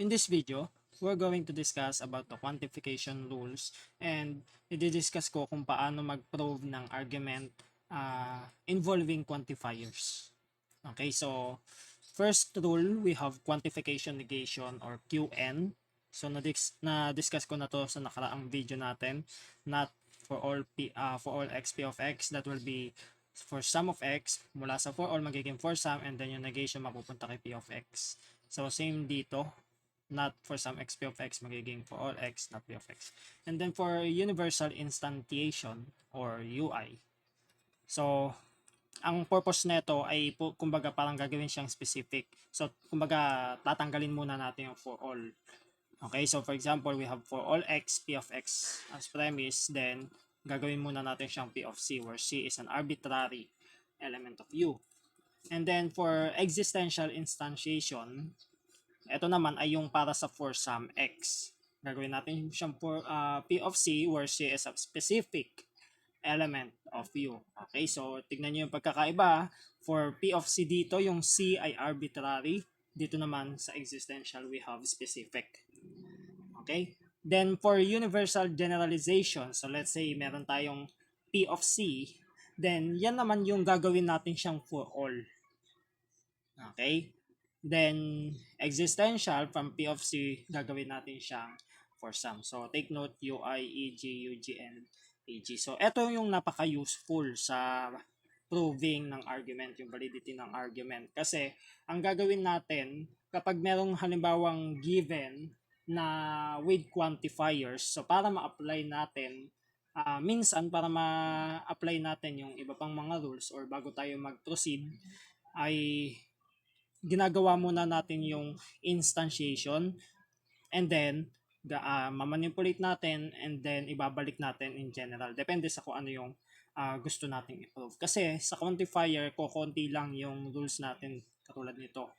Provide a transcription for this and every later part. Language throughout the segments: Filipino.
In this video, we're going to discuss about the quantification rules and i-discuss ko kung paano mag-prove ng argument involving quantifiers. Okay, so first rule, we have quantification negation or QN. So na-discuss ko na to sa nakaraang video natin. Not for all x p of x, that will be for sum of x, mula sa for all magiging for sum, and then yung negation mapupunta kay p of x. So same dito, not for sum x p of x magiging for all x, not p of x. And then for universal instantiation or UI, so ang purpose nito ay kumbaga parang gagawin siyang specific. So kumbaga tatanggalin muna natin yung for all. Okay, so for example, we have for all x, p of x as premise, then gagawin muna natin siyang p of c, where c is an arbitrary element of u. And then for existential instantiation, ito naman ay yung para sa for sum x. Gagawin natin siyang for p of c, where c is a specific element of u. Okay, so tignan nyo yung pagkakaiba. For p of c dito, yung c ay arbitrary. Dito naman sa existential, we have specific. Okay? Then for universal generalization, so let's say meron tayong p of c, then yan naman yung gagawin natin siyang for all. Okay? Then existential, from p of c, gagawin natin siyang for sum. So take note, UI, EG, UG, and AG. So ito yung napaka-useful sa proving ng argument, yung validity ng argument. Kasi ang gagawin natin, kapag merong halimbawang given na with quantifiers, so para ma-apply natin, minsan para ma-apply natin yung iba pang mga rules or bago tayo mag-proceed, ay ginagawa muna natin yung instantiation and then mamanipulate natin and then ibabalik natin in general. Depende sa kung ano yung gusto nating i-prove. Kasi sa quantifier, konti lang yung rules natin katulad nito.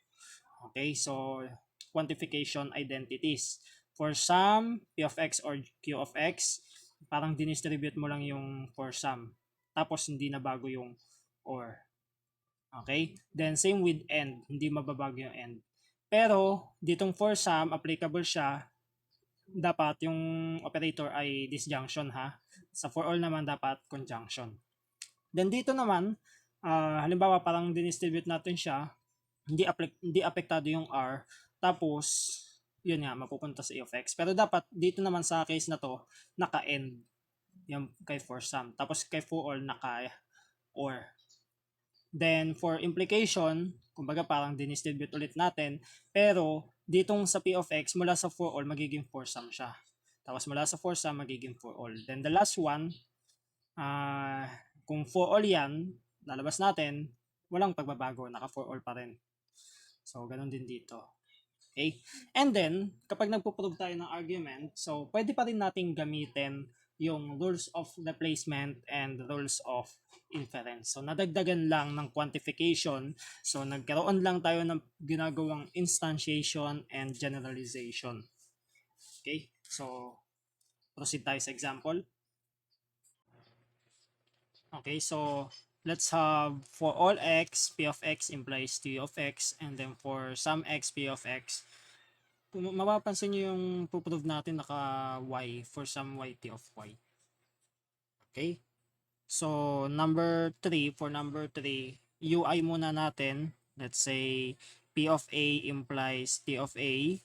Okay, so quantification identities. For sum, p of x or q of x, parang dinistribute mo lang yung for sum. Tapos hindi na bago yung or. Okay? Then same with end, hindi mababago yung end. Pero ditong for sum, applicable siya, dapat yung operator ay disjunction ha. Sa for all naman dapat conjunction. Then dito naman, halimbawa parang dinistribute natin siya, hindi apektado yung R, tapos yun nga, mapupunta sa e of x. Pero dapat dito naman sa case na to, naka-end yung kay for sum. Tapos kay for all, naka-or. Then for implication, kumbaga parang dinistribute ulit natin, pero ditong sa p of x, mula sa for all, magiging for sum siya. Tapos mula sa for sum, magiging for all. Then the last one, kung for all yan, lalabas natin, walang pagbabago, naka for all pa rin. So, ganun din dito. Okay? And then, kapag nagpo-prove tayo ng argument, so pwede pa rin nating gamitin yung rules of replacement and rules of inference. So, nadagdagan lang ng quantification. So, nagkaroon lang tayo ng ginagawang instantiation and generalization. Okay? So, proceed tayo sa example. Okay, so let's have for all x, p of x implies t of x, and then for some x, p of x, mapapansin nyo yung puprove natin naka y, for some y, t of y. Okay, so for number 3, ui muna natin. Let's say p of a implies t of a,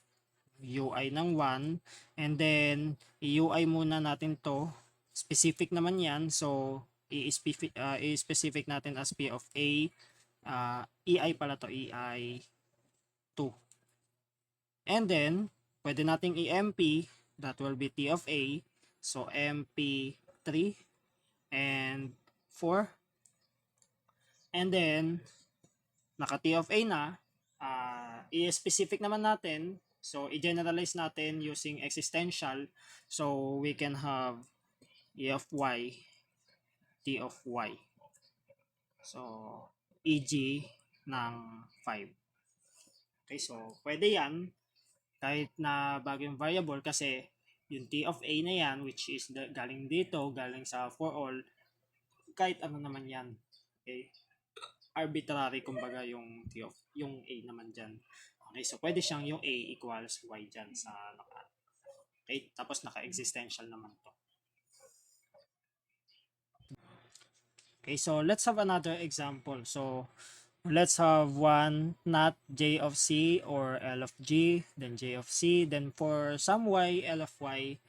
ui ng 1, and then ui muna natin to, specific naman yan, so i-specific natin as p of a, ei pala to, ei 2. And then, pwede nating i-MP, that will be t of a, so MP 3 and 4. And then, naka t of a na, i-specific naman natin, so i-generalize natin using existential, so we can have e of y, t of y. So, EG ng 5. Okay, so pwede yan kahit na bago yung variable kasi yung t of a na yan, which is galing dito, galing sa for all, kahit ano naman yan. Okay? Arbitrary kumbaga yung t of yung a naman dyan. Okay, so pwede siyang yung A equals Y dyan sa naka. Okay, tapos naka-existential naman to. Okay, so let's have another example. So let's have one not J of C or L of G, then J of C, then for some Y, L of Y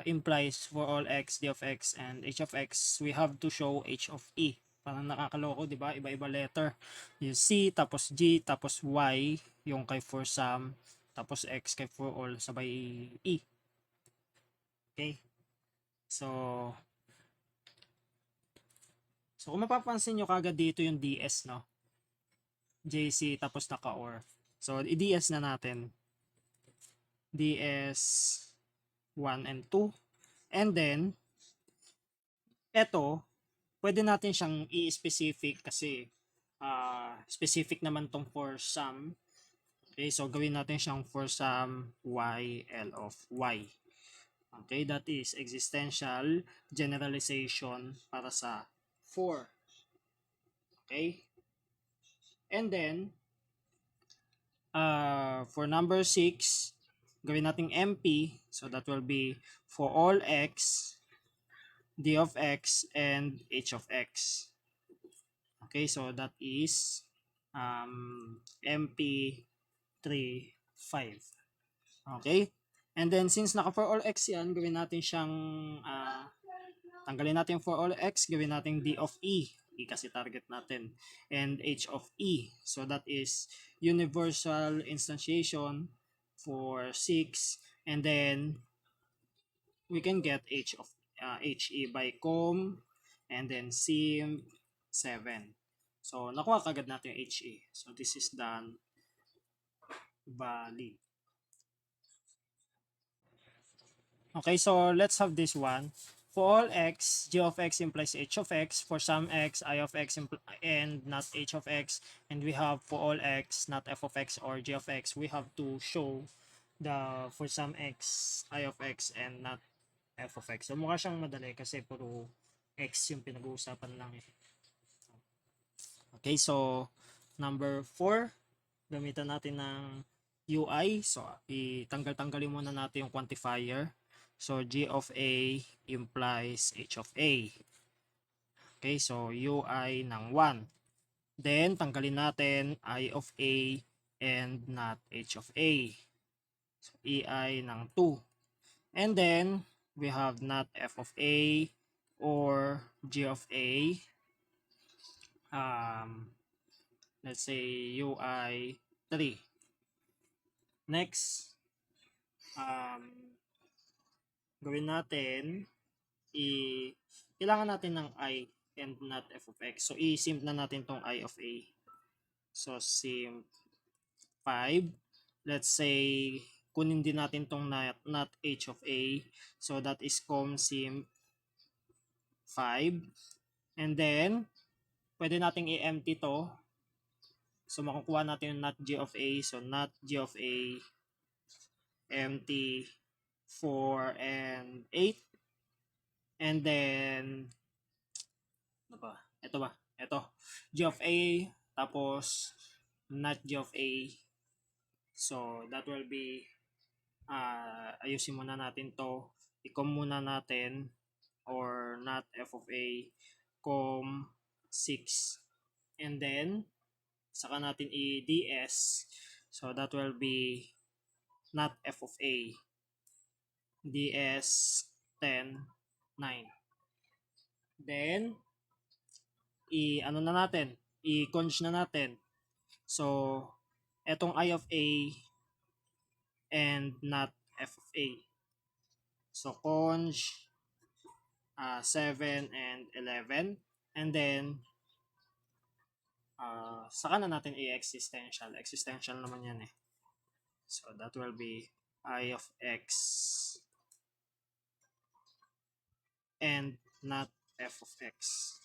implies for all X, D of X, and H of X, we have to show H of E. Parang nakakaloko, di ba? Iba-iba letter. Yung C, tapos G, tapos Y, yung kay for some, tapos X kay for all, sabay E. Okay? So, kung mapapansin nyo kagad dito yung DS, no? JC, tapos naka-OR. So, i-DS na natin. DS 1 and 2. And then, eto, pwede natin siyang i-specific kasi specific naman tong for some. Okay, so gawin natin siyang for some y L of y. Okay, that is existential generalization para sa 4. Okay? And then, for number 6, gawin natin MP. So that will be for all x, d of x, and h of x. Okay, so that is MP3, 5. Okay? And then since naka for all x yan, gawin natin siyang tanggalin natin for all x, gawin natin d of e. E kasi target natin. And h of e. So that is universal instantiation for 6. And then we can get h of he by com and then sim 7. So nakuha kagad natin yung he. So this is done valid. Okay, so let's have this one. For all x, g of x implies h of x. For some x, I of x and not h of x. And we have for all x, not f of x or g of x. We have to show the for some x, I of x and not f of x. So mukha siyang madali kasi puro x yung pinag-uusapan lang eh. Okay, so number 4, gamitan natin ng UI. So itanggal-tanggalin muna natin yung quantifier. So g of A implies h of A. Okay, so UI ng 1. Then tanggalin natin I of A and not h of A. So EI ng 2. And then we have not f of A or g of A. Let's say UI 3. Next, gawin natin, kailangan natin ng I and not f of x. So, i-sim na natin tong I of A. So, sim 5. Let's say, kunin din natin tong not h of A. So, that is com sim 5. And then, pwede nating i-empty to. So, makukuha natin yung not g of A. So, not g of A empty 4 and 8. And then, ano ba? Ito ba? Ito. G of A, tapos not G of A. So, that will be, ayusin muna natin to. I-com muna natin, or not F of A, com 6. And then, saka natin i-DS. So, that will be not F of A. DS 10, 9. Then, ano na natin, i-conj na natin. So, etong I of A and not F of A. So, conj 7 and 11. And then, saka na natin i-existential. Existential naman yan eh. So, that will be I of X and not F of X.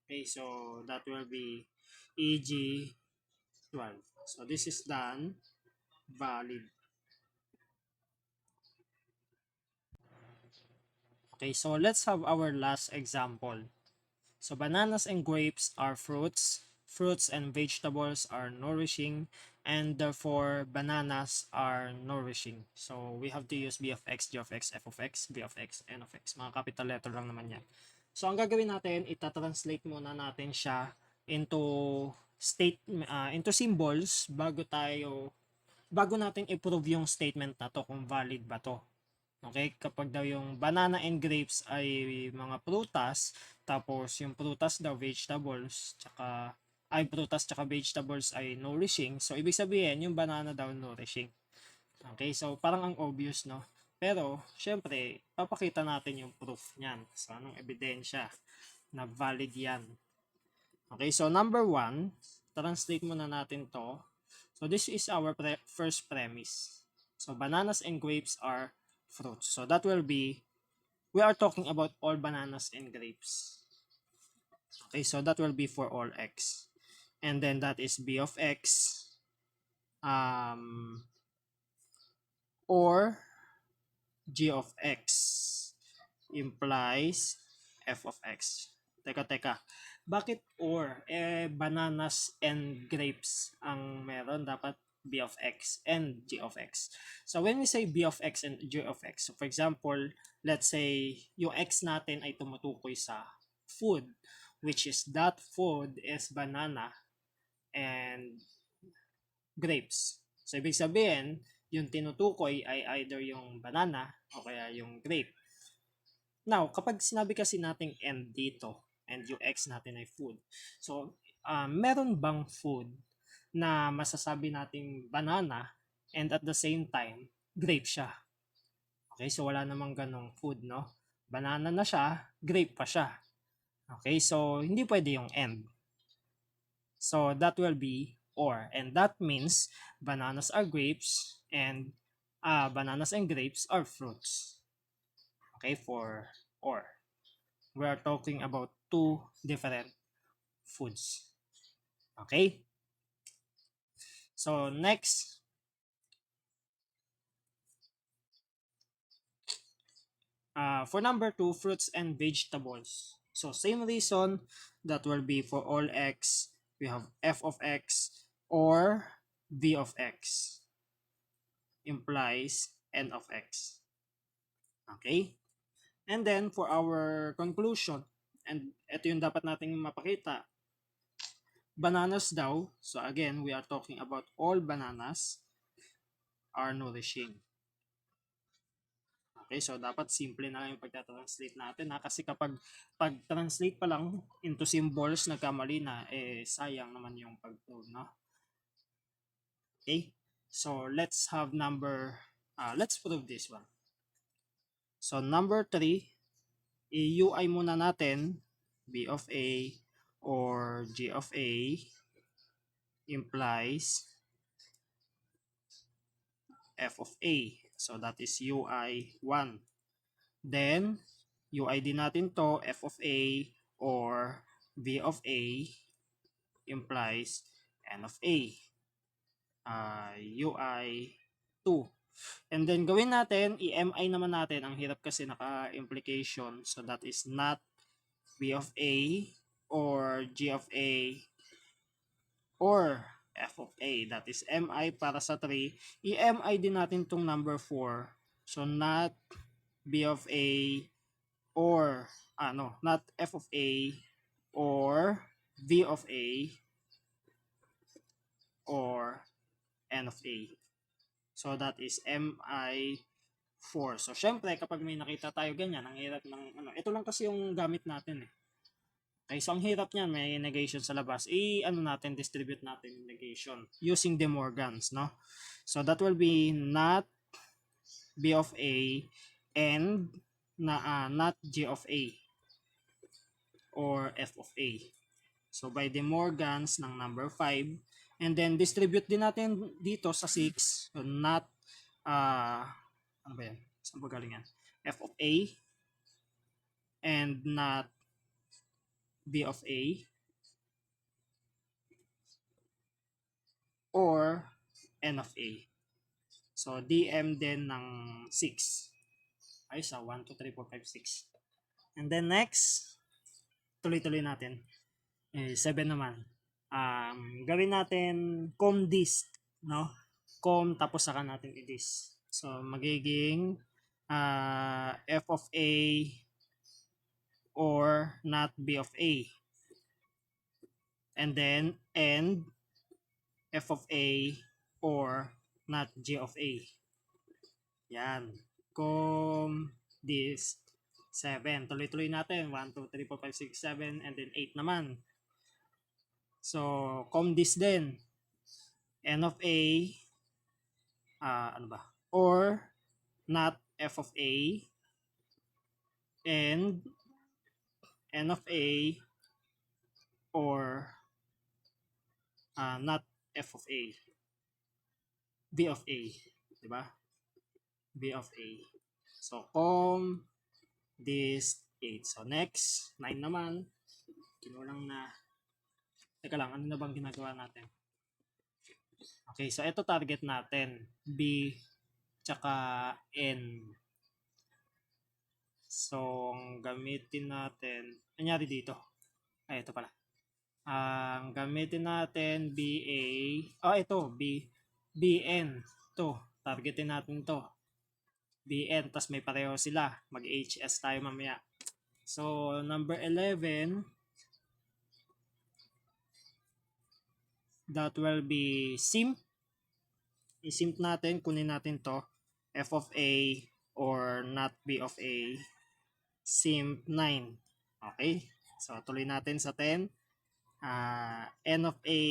Okay, so that will be EG 12. So this is done valid. Okay, so let's have our last example. So bananas and grapes are fruits. fruits and vegetables are nourishing, and therefore bananas are nourishing. So we have to use b of x, g of x, f of x, b of x, n of x. Mga capital letter lang naman yan. So ang gagawin natin, itatranslate muna natin siya into into symbols bago natin i-prove yung statement na to kung valid ba to. Okay, kapag daw yung banana and grapes ay mga prutas, tapos yung prutas daw vegetables, tsaka vegetables ay nourishing, so ibig sabihin yung banana daw nourishing. Okay, so parang ang obvious, no? Pero, syempre, papakita natin yung proof niyan. So, anong ebidensya na valid yan? Okay, so number 1, translate muna natin to. So, this is our first premise. So, bananas and grapes are fruits. So that will be, we are talking about all bananas and grapes. Okay, so that will be for all x. And then that is b of x or g of x implies f of x. Teka. Bakit or? Bananas and grapes ang meron. Dapat b of x and g of x. So when we say b of x and g of x, so for example, let's say yung x natin ay tumutukoy sa food, which is that food is banana and grapes. So ibig sabihin, yung tinutukoy ay either yung banana o kaya yung grape. Now, kapag sinabi kasi nating and dito, and yung x natin ay food, so meron bang food na masasabi nating banana and at the same time, grape siya? Okay, so wala namang ganong food, no? Banana na siya, grape pa siya. Okay, so hindi pwede yung and. So that will be or, and that means bananas are grapes and bananas and grapes are fruits. Okay, for or. We are talking about two different foods. Okay? So next, for number 2, fruits and vegetables. So same reason, that will be for all x, we have f of x or v of x implies n of x. Okay? And then for our conclusion, and ito yung dapat nating mapakita, bananas daw, so again, we are talking about all bananas are nourishing. Okay, so dapat simple na lang yung pagta-translate natin, ha? Kasi kapag pag-translate pa lang into symbols, nagkamali na, sayang naman yung pag-prove, no? Okay, so let's have let's prove this one. So number 3, i-UI muna natin, b of a or g of a implies f of a. So that is UI 1. Then, UI din natin to, f of a or v of a implies n of a. UI 2. And then gawin natin, i-MI naman natin. Ang hirap kasi naka-implication. So that is not b of a or g of a or f of a. That is MI para sa 3. I-MI din natin tong number 4. So not b of a or not f of a or v of a or n of a. So that is MI4. So syempre kapag may nakita tayo ganyan, ang hirap ng ito lang kasi yung gamit natin eh. Okay, so ang hirap niyan, may negation sa labas. Distribute natin yung negation using De Morgan's, no? So that will be not b of a and not g of a or f of a. So by De Morgan's ng number 5, and then distribute din natin dito sa 6. So not ano ba yan? Saan ba galing yan? F of a and not b of a or n of a. So DM din ng 6. Ay sa 1, 2, 3, 4, 5, 6. And then next, tuloy-tuloy natin. 7 naman. Gawin natin com this, no? Com tapos saka natin i-this. So magiging f of a or not b of a. And then end f of a or not g of a. Yan. Com this 7. Tuloy-tuloy natin. 1, 2, 3, 4, 5, 6, 7, and then 8 naman. So, com this din. N of A, ano ba? Or not f of A and N of A or not f of A. B of A. Diba? B of A. So, com this 8. So, next, 9 naman. Kinulang na. Teka lang, ano na bang ginagawa natin? Okay, so ito target natin. B tsaka N. So, ang gamitin natin, nangyari dito. Ay, ito pala. Ang gamitin natin, BA, ito, BN. Ito, targetin natin to. BN, tas may pareho sila. Mag-HS tayo mamaya. So, number 11, that will be simp. I-simp natin, kunin natin to. F of A or not B of A. Simp 9. Okay? So, tuloy natin sa 10. N of A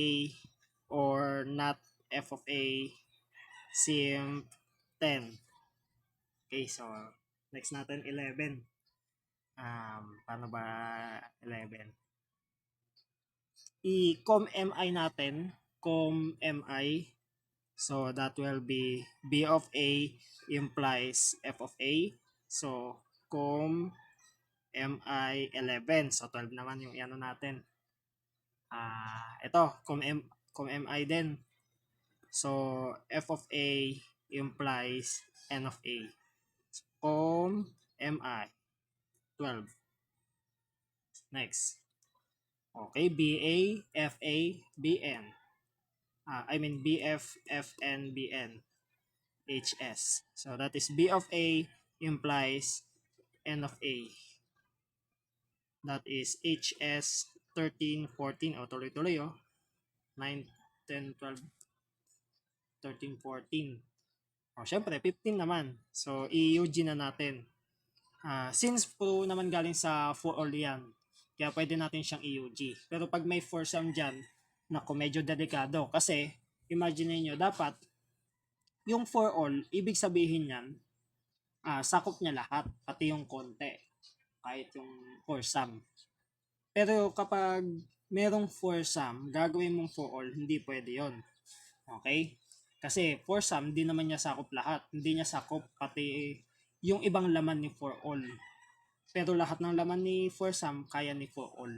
or not F of A. Simp 10. Okay, so next natin 11. Paano ba 11? I-com MI natin. Com MI. So that will be B of A implies F of A. So com MI 11. So 12 naman yung ano natin. Ito, com MI din. So F of A implies N of A. So, com MI 12. Next. Okay, BA, FA, BN. I mean BF, FN, BN, HS. So that is B of A implies N of A. That is HS 13, 14. O, tuloy-tuloy, 9, 10, 12, 13, 14. O, syempre, 15 naman. So, i-UG na natin. Since pro naman galing sa for all yan, kaya pwede natin siyang i-UG. Pero pag may for some dyan, naku, medyo delikado. Kasi, imagine niyo dapat, yung for all, ibig sabihin yan, sakop niya lahat, pati yung konti. Kahit yung for some. Pero kapag merong for some, gagawin mong for all, hindi pwede yon. Okay? Kasi for some, hindi naman niya sakop lahat. Hindi niya sakop pati yung ibang laman ni for all. Pero lahat ng laman ni for some, kaya ni for all.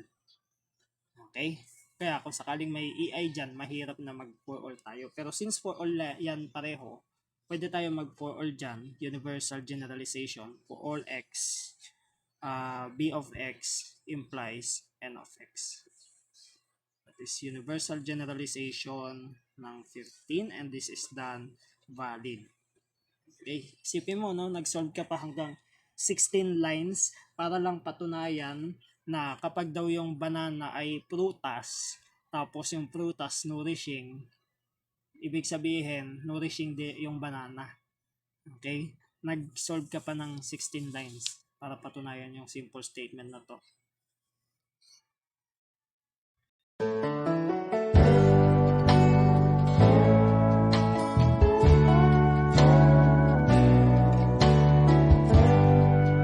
Okay? Kaya kung sakaling may EI dyan, mahirap na mag for all tayo. Pero since for all yan pareho, pwede tayo mag for all dyan, universal generalization, for all x, B of x implies N of x. That is universal generalization ng 15 and this is done valid. Okay, isipin mo, no, nag-solve ka pa hanggang 16 lines para lang patunayan na kapag daw yung banana ay prutas, tapos yung prutas nourishing, ibig sabihin nourishing yung banana. Okay? Nag-solve ka pa ng 16 lines para patunayan yung simple statement na to.